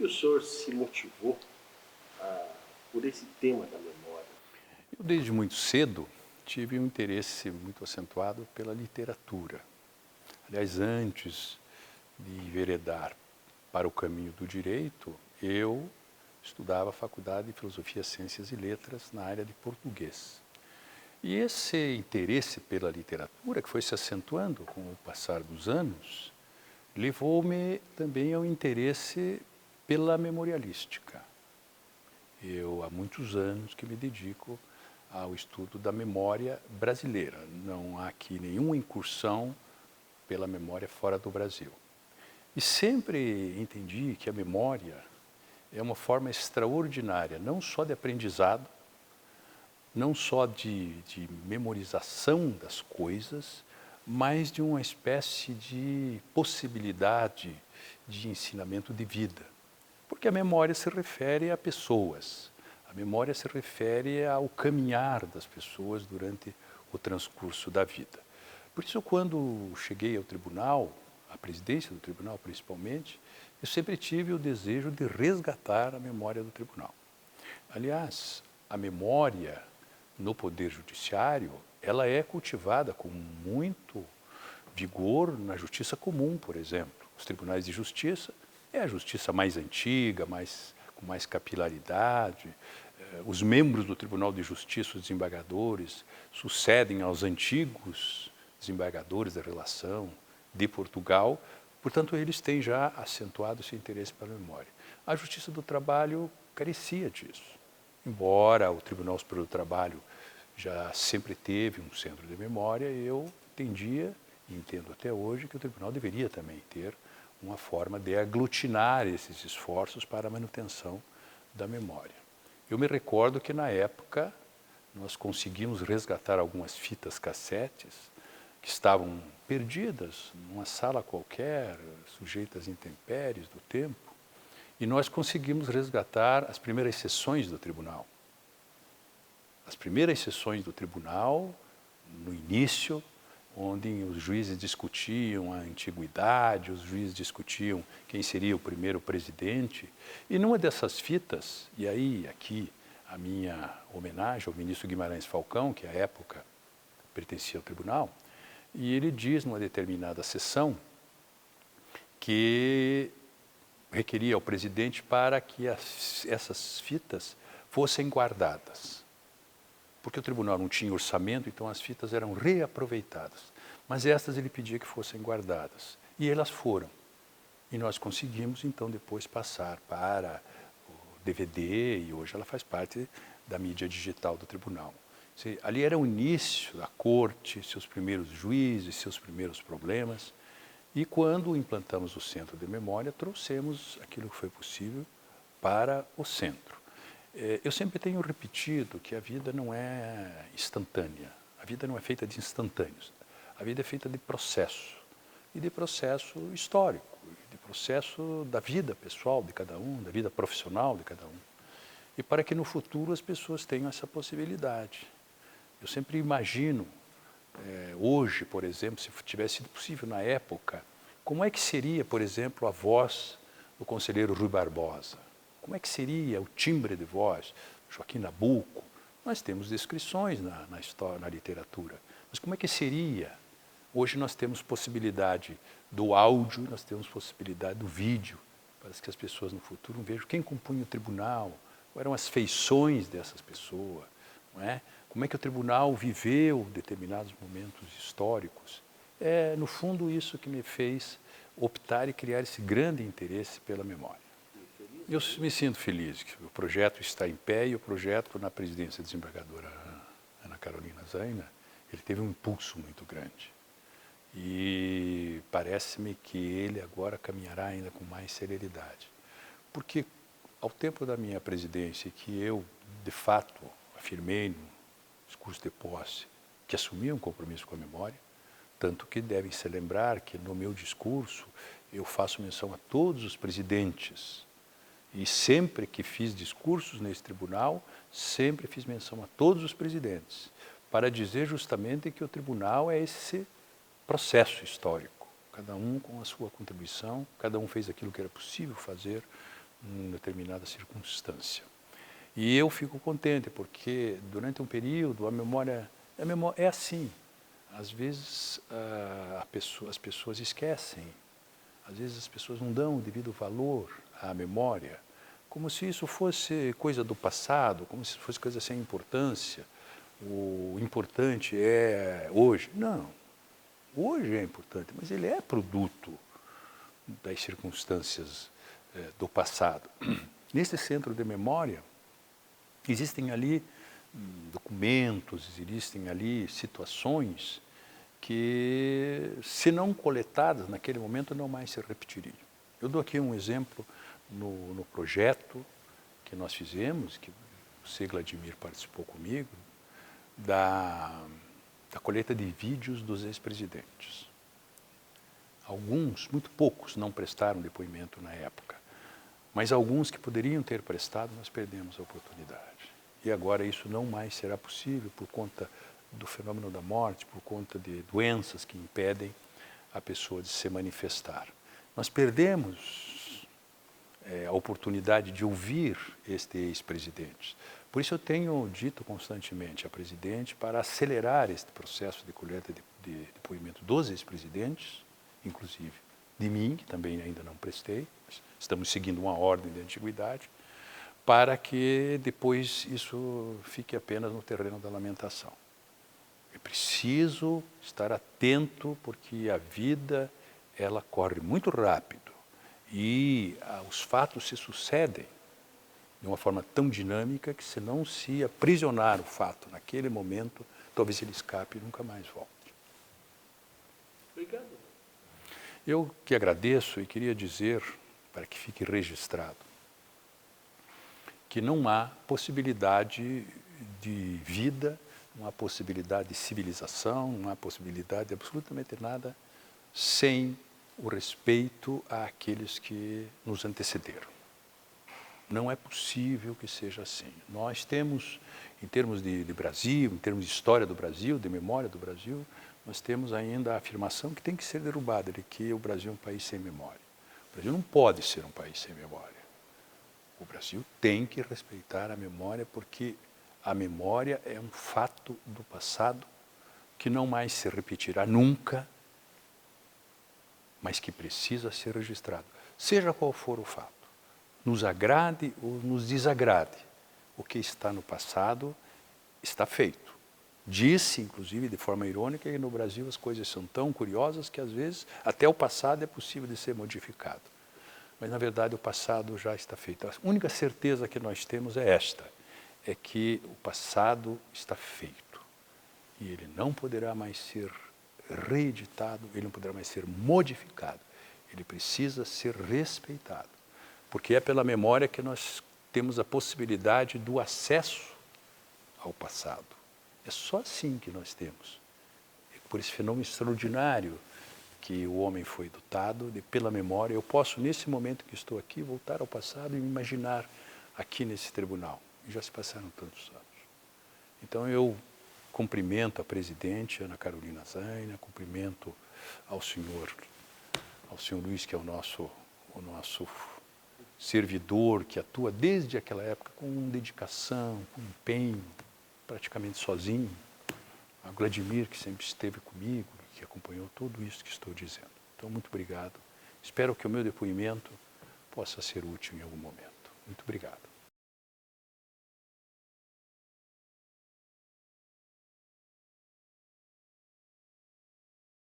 que o senhor se motivou por esse tema da memória? Eu, desde muito cedo, tive um interesse muito acentuado pela literatura. Aliás, antes de enveredar para o caminho do direito, eu estudava a Faculdade de Filosofia, Ciências e Letras na área de português. E esse interesse pela literatura, que foi se acentuando com o passar dos anos, levou-me também ao interesse pela memorialística. Eu, há muitos anos que me dedico ao estudo da memória brasileira. Não há aqui nenhuma incursão pela memória fora do Brasil. E sempre entendi que a memória é uma forma extraordinária, não só de aprendizado, não só de memorização das coisas, mas de uma espécie de possibilidade de ensinamento de vida. Porque a memória se refere a pessoas, a memória se refere ao caminhar das pessoas durante o transcurso da vida. Por isso, quando cheguei ao tribunal, à presidência do tribunal principalmente, eu sempre tive o desejo de resgatar a memória do tribunal. Aliás, a memória no Poder Judiciário, ela é cultivada com muito vigor na justiça comum, por exemplo. Os tribunais de justiça é a justiça mais antiga, com mais capilaridade. Os membros do Tribunal de Justiça, os desembargadores, sucedem aos antigos desembargadores da relação de Portugal. Portanto, eles têm já acentuado esse interesse pela memória. A Justiça do Trabalho carecia disso. Embora o Tribunal Superior do Trabalho já sempre teve um centro de memória, eu entendia, e entendo até hoje, que o Tribunal deveria também ter uma forma de aglutinar esses esforços para a manutenção da memória. Eu me recordo que, na época, nós conseguimos resgatar algumas fitas cassetes que estavam perdidas numa sala qualquer, sujeitas a intempéries do tempo, e nós conseguimos resgatar as primeiras sessões do tribunal. As primeiras sessões do tribunal, no início, onde os juízes discutiam a antiguidade, os juízes discutiam quem seria o primeiro presidente. E numa dessas fitas, e aí aqui a minha homenagem ao ministro Guimarães Falcão, que à época pertencia ao tribunal, e ele diz numa determinada sessão que requeria ao presidente para que essas fitas fossem guardadas. Porque o tribunal não tinha orçamento, então as fitas eram reaproveitadas. Mas estas ele pedia que fossem guardadas. E elas foram. E nós conseguimos, então, depois passar para o DVD, e hoje ela faz parte da mídia digital do tribunal. Ali era o início da corte, seus primeiros juízes, seus primeiros problemas. E quando implantamos o Centro de Memória, trouxemos aquilo que foi possível para o centro. Eu sempre tenho repetido que a vida não é instantânea, a vida não é feita de instantâneos, a vida é feita de processo, e de processo histórico, de processo da vida pessoal de cada um, da vida profissional de cada um. E para que no futuro as pessoas tenham essa possibilidade. Eu sempre imagino, hoje, por exemplo, se tivesse sido possível na época, como é que seria, por exemplo, a voz do conselheiro Rui Barbosa? Como é que seria o timbre de voz do Joaquim Nabuco? Nós temos descrições na história, na literatura. Mas como é que seria? Hoje nós temos possibilidade do áudio, nós temos possibilidade do vídeo, para que as pessoas no futuro vejam quem compunha o tribunal, quais eram as feições dessas pessoas, não é? Como é que o tribunal viveu determinados momentos históricos. É, no fundo, isso que me fez optar e criar esse grande interesse pela memória. Eu me sinto feliz que o projeto está em pé, e o projeto na presidência da desembargadora Ana Carolina Zaina, ele teve um impulso muito grande. E parece-me que ele agora caminhará ainda com mais celeridade. Porque ao tempo da minha presidência, que eu, de fato, afirmei no discurso de posse que assumia um compromisso com a memória, tanto que devem se lembrar que no meu discurso eu faço menção a todos os presidentes. E sempre que fiz discursos nesse tribunal, sempre fiz menção a todos os presidentes, para dizer justamente que o tribunal é esse processo histórico, cada um com a sua contribuição, cada um fez aquilo que era possível fazer em determinada circunstância. E eu fico contente, porque durante um período a memória é assim. Às vezes as pessoas esquecem, às vezes as pessoas não dão o devido valor à memória, como se isso fosse coisa do passado, como se fosse coisa sem importância. O importante é hoje. Não, hoje é importante, mas ele é produto das circunstâncias do passado. Nesse centro de memória, existem ali documentos, existem ali situações que, se não coletadas naquele momento, não mais se repetiriam. Eu dou aqui um exemplo no projeto que nós fizemos, que o C. Vladimir participou comigo, da colheita de vídeos dos ex-presidentes. Alguns, muito poucos, não prestaram depoimento na época, mas alguns que poderiam ter prestado, nós perdemos a oportunidade. E agora isso não mais será possível por conta do fenômeno da morte, por conta de doenças que impedem a pessoa de se manifestar. Nós perdemos a oportunidade de ouvir este ex-presidente. Por isso eu tenho dito constantemente a presidente para acelerar este processo de colheita de depoimento dos ex-presidentes, inclusive de mim, que também ainda não prestei, estamos seguindo uma ordem de antiguidade, para que depois isso fique apenas no terreno da lamentação. É preciso estar atento, porque a vida ela corre muito rápido e os fatos se sucedem de uma forma tão dinâmica que, se não se aprisionar o fato naquele momento, talvez ele escape e nunca mais volte. Obrigado. Eu que agradeço e queria dizer, para que fique registrado, que não há possibilidade de vida, não há possibilidade de civilização, não há possibilidade de absolutamente nada sem o respeito àqueles que nos antecederam. Não é possível que seja assim. Nós temos, em termos de Brasil, em termos de história do Brasil, de memória do Brasil, nós temos ainda a afirmação que tem que ser derrubada, de que o Brasil é um país sem memória. O Brasil não pode ser um país sem memória. O Brasil tem que respeitar a memória, porque a memória é um fato do passado que não mais se repetirá nunca, mas que precisa ser registrado, seja qual for o fato. Nos agrade ou nos desagrade, o que está no passado está feito. Disse, inclusive, de forma irônica, que no Brasil as coisas são tão curiosas que, às vezes, até o passado é possível de ser modificado. Mas, na verdade, o passado já está feito. A única certeza que nós temos é esta, é que o passado está feito. E ele não poderá mais ser reeditado, ele não poderá mais ser modificado. Ele precisa ser respeitado. Porque é pela memória que nós temos a possibilidade do acesso ao passado. É só assim que nós temos. É por esse fenômeno extraordinário que o homem foi dotado, pela memória. Eu posso, nesse momento que estou aqui, voltar ao passado e me imaginar aqui nesse tribunal. E já se passaram tantos anos. Então eu cumprimento a presidente Ana Carolina Zaina, cumprimento ao senhor Luiz, que é o nosso servidor, que atua desde aquela época com dedicação, com empenho, praticamente sozinho. A Vladimir, que sempre esteve comigo, que acompanhou tudo isso que estou dizendo. Então, muito obrigado. Espero que o meu depoimento possa ser útil em algum momento. Muito obrigado.